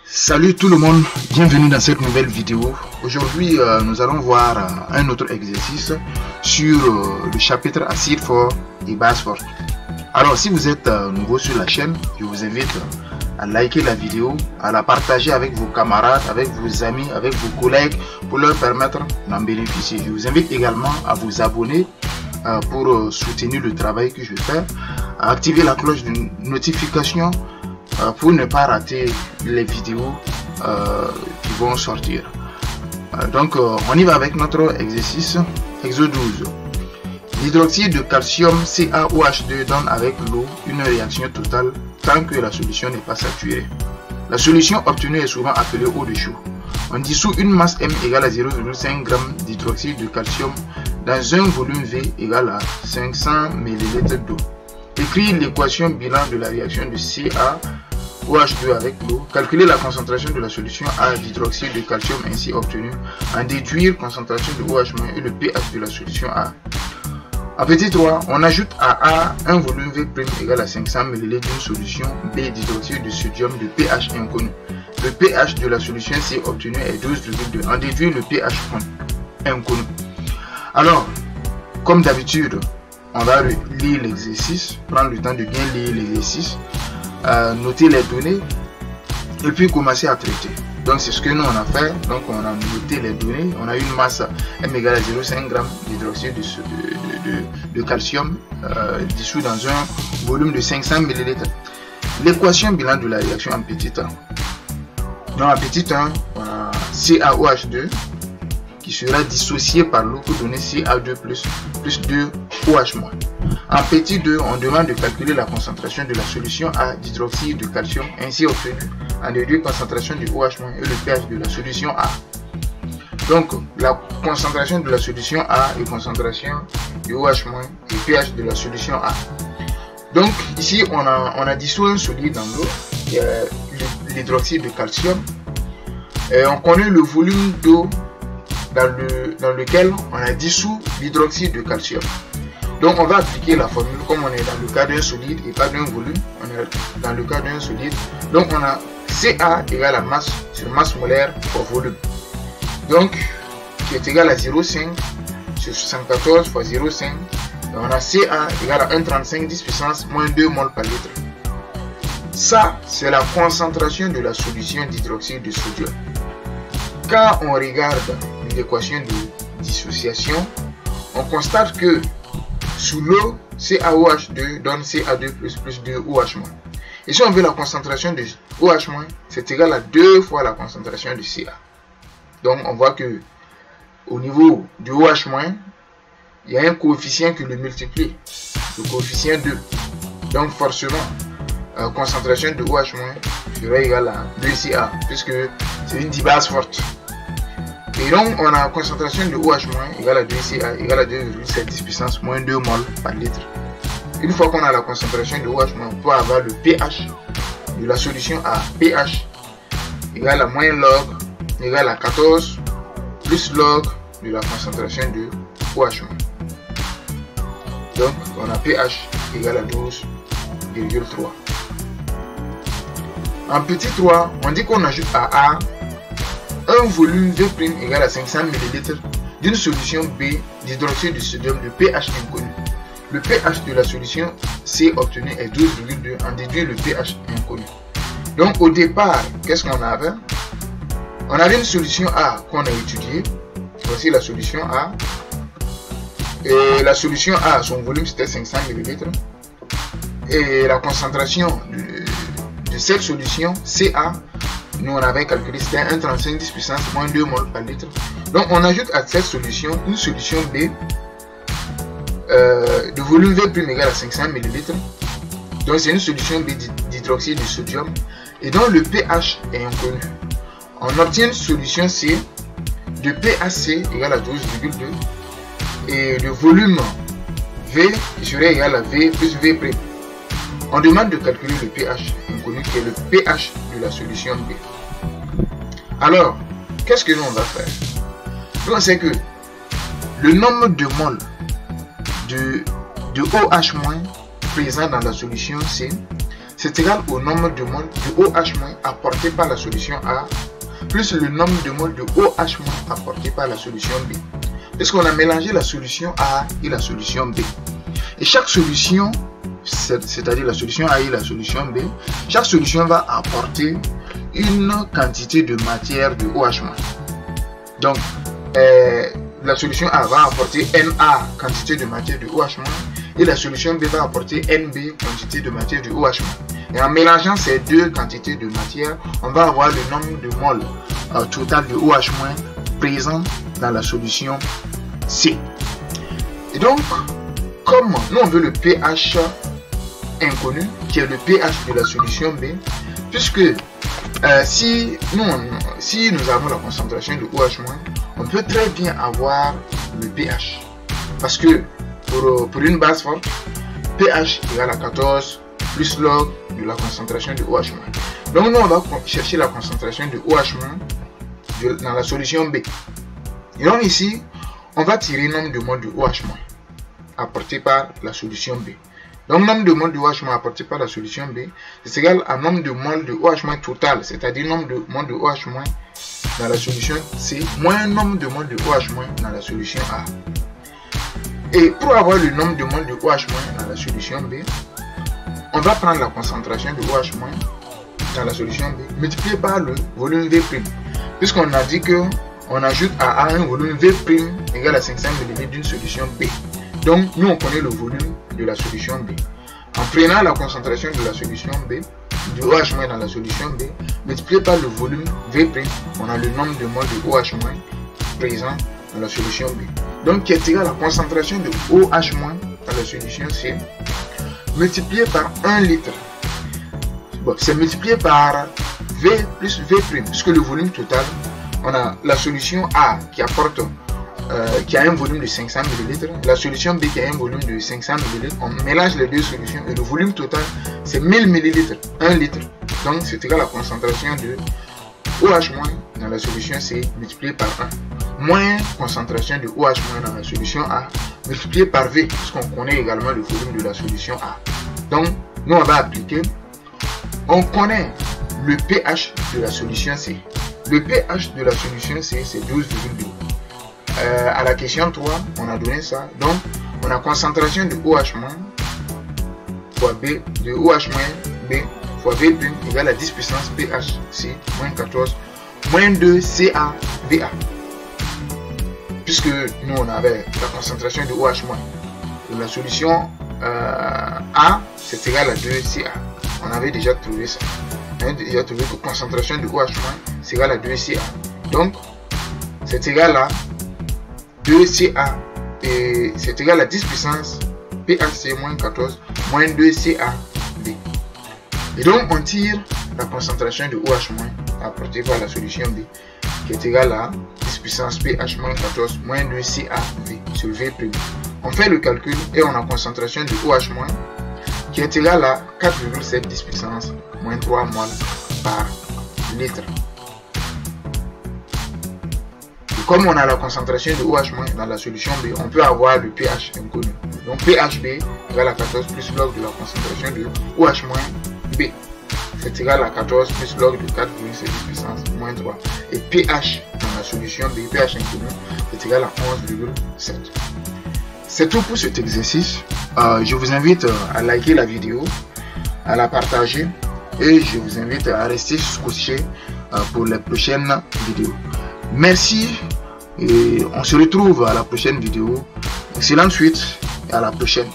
Salut tout le monde, bienvenue dans cette nouvelle vidéo. Aujourd'hui, nous allons voir un autre exercice sur le chapitre acide fort et base forte. Alors, si vous êtes nouveau sur la chaîne, je vous invite à liker la vidéo, à la partager avec vos camarades, avec vos amis, avec vos collègues pour leur permettre d'en bénéficier. Je vous invite également à vous abonner pour soutenir le travail que je fais, à activer la cloche de notification pour ne pas rater les vidéos qui vont sortir. Donc on y va avec notre exercice. Exo 12. L'hydroxyde de calcium CaOH2 donne avec l'eau une réaction totale tant que la solution n'est pas saturée. La solution obtenue est souvent appelée eau de chaud. On dissout une masse M égale à 0,5 g d'hydroxyde de calcium dans un volume V égal à 500 ml d'eau. Écrire l'équation bilan de la réaction de CaOH2 avec l'eau, calculer la concentration de la solution A d'hydroxyde de calcium ainsi obtenue, en déduire concentration de OH- et le pH de la solution A. En petit 3, on ajoute à A un volume V' égal à 500 ml d'une solution B d'hydroxyde de sodium de pH inconnu. Le pH de la solution C obtenue est 12,2. En déduire le pH inconnu. Alors, comme d'habitude, on va lire l'exercice, prendre le temps de bien lire l'exercice, noter les données et puis commencer à traiter. Donc c'est ce que nous on a fait. Donc on a noté les données. On a une masse M égale à 0,5 g d'hydroxyde de calcium dissous dans un volume de 500 ml. L'équation bilan de la réaction en petit 1. Dans la petite 1, on a CaOH2 qui sera dissocié par l'eau pour donner Ca2 plus 2OH-. En petit 2, on demande de calculer la concentration de la solution A d'hydroxyde de calcium ainsi obtenue en déduire concentration du OH- et le pH de la solution A. Donc, la concentration de la solution A et concentration du OH- et pH de la solution A. Donc, ici, on a dissous un solide dans l'eau, qui est l'hydroxyde de calcium. Et on connaît le volume d'eau dans lequel on a dissous l'hydroxyde de calcium. Donc on va appliquer la formule comme on est dans le cas d'un solide et pas d'un volume. On est dans le cas d'un solide. Donc on a Ca égale à masse sur masse molaire par volume. Donc qui est égal à 0,5 sur 74 fois 0,5. On a Ca égale à 1,35 10 puissance moins 2 mol par litre. Ça c'est la concentration de la solution d'hydroxyde de sodium. Quand on regarde l'équation de dissociation, on constate que sous l'eau, CaOH2 donne Ca2 plus 2OH-. Et si on veut la concentration de OH-, c'est égal à 2 fois la concentration de Ca. Donc on voit que au niveau du OH-, il y a un coefficient qui le multiplie, le coefficient 2. Donc forcément, la concentration de OH- serait égale à 2Ca, puisque c'est une dibase forte. Et donc, on a la concentration de OH- égale à 2Ca égale à 2,7 10 puissance moins 2 mol par litre. Une fois qu'on a la concentration de OH-, on peut avoir le pH de la solution A. pH égale à moins log égale à 14 plus log de la concentration de OH-. Donc, on a pH égale à 12,3. En petit 3, on dit qu'on ajoute à A un volume V' égal à 500 ml d'une solution B d'hydroxyde de sodium de pH inconnu. Le pH de la solution C obtenue est 12,2. En déduire le pH inconnu. Donc au départ, qu'est-ce qu'on avait? On avait une solution A qu'on a étudiée. Voici la solution A. Et la solution A, son volume c'était 500 ml. Et la concentration de cette solution Ca, nous on avait calculé c'était 1,35 10 puissance moins 2 mol par litre. Donc on ajoute à cette solution une solution B de volume V' égal à 500 ml. Donc c'est une solution B d'hydroxyde de sodium et dont le pH est inconnu. On obtient une solution C de pHC égale à 12,2 et de volume V qui serait égal à V plus V'. On demande de calculer le pH inconnu qui est le pH de la solution B. Alors, qu'est-ce que nous on va faire? Nous on sait que le nombre de moles de OH- présent dans la solution C, c'est égal au nombre de moles de OH- apporté par la solution A plus le nombre de moles de OH- apporté par la solution B. Puisqu'on a mélangé la solution A et la solution B. Et chaque solution, c'est-à-dire la solution A et la solution B, chaque solution va apporter une quantité de matière de OH-. Donc, la solution A va apporter Na quantité de matière de OH- et la solution B va apporter Nb quantité de matière de OH-. Et en mélangeant ces deux quantités de matière, on va avoir le nombre de moles total de OH- présent dans la solution C. Et donc, comme nous on veut le pH inconnu, qui est le pH de la solution B, puisque si nous avons la concentration de OH-, on peut très bien avoir le pH. Parce que pour une base forte, pH égale à 14 plus log de la concentration de OH-. Donc nous on va chercher la concentration de OH- dans la solution B. Et donc ici, on va tirer le nombre de moles de OH- apporté par la solution B. Donc, nombre de moles de OH- apporté par la solution B, c'est égal à nombre de moles de OH- total, c'est-à-dire nombre de moles de OH- dans la solution C, moins nombre de moles de OH- dans la solution A. Et pour avoir le nombre de moles de OH- dans la solution B, on va prendre la concentration de OH- dans la solution B, multiplié par le volume V', puisqu'on a dit que on ajoute à A un volume V' égal à 500 ml d'une solution B. Donc, nous, on connaît le volume de la solution B. En prenant la concentration de la solution B, de OH- dans la solution B, multiplié par le volume V', on a le nombre de moles de OH- présent dans la solution B. Donc, qui est égal à la concentration de OH- dans la solution C, multiplié par 1 litre. Bon, c'est multiplié par V plus V', puisque le volume total, on a la solution A qui apporte qui a un volume de 500 ml, la solution B qui a un volume de 500 ml, on mélange les deux solutions et le volume total c'est 1000 ml, 1 litre. Donc c'est égal à la concentration de OH- dans la solution C multiplié par 1, moins concentration de OH- dans la solution A multiplié par V, puisqu'on connaît également le volume de la solution A. Donc nous on va appliquer, on connaît le pH de la solution C. Le pH de la solution C c'est 12,2. À la question 3, on a donné ça. Donc, on a concentration de OH- fois B, de OH- B fois V' égale à 10 puissance pH C moins 14 moins 2 CA VA. Puisque nous, on avait la concentration de OH- de la solution A, c'est égal à 2 CA. On avait déjà trouvé ça. On avait déjà trouvé que la concentration de OH- c'est égal à 2 CA. Donc, c'est égal à 2CA et c'est égal à 10 puissance PHC moins 14 moins 2CAV. Et donc on tire la concentration de OH- apportée par la solution B qui est égale à 10 puissance PH moins 14 moins 2CAV sur V'. On fait le calcul et on a concentration de OH- qui est égale à 4,7 10 puissance moins 3 moles par litre. Comme on a la concentration de OH- dans la solution B, on peut avoir le pH inconnu. Donc pHB égale à 14 plus log de la concentration de OH- B. C'est égal à 14 plus log de 4,7 puissance moins 3. Et pH dans la solution B, pH inconnu, est égal à 11,7. C'est tout pour cet exercice. Je vous invite à liker la vidéo, à la partager et je vous invite à rester scotché pour les prochaines vidéos. Merci et on se retrouve à la prochaine vidéo. Excellente suite et à la prochaine.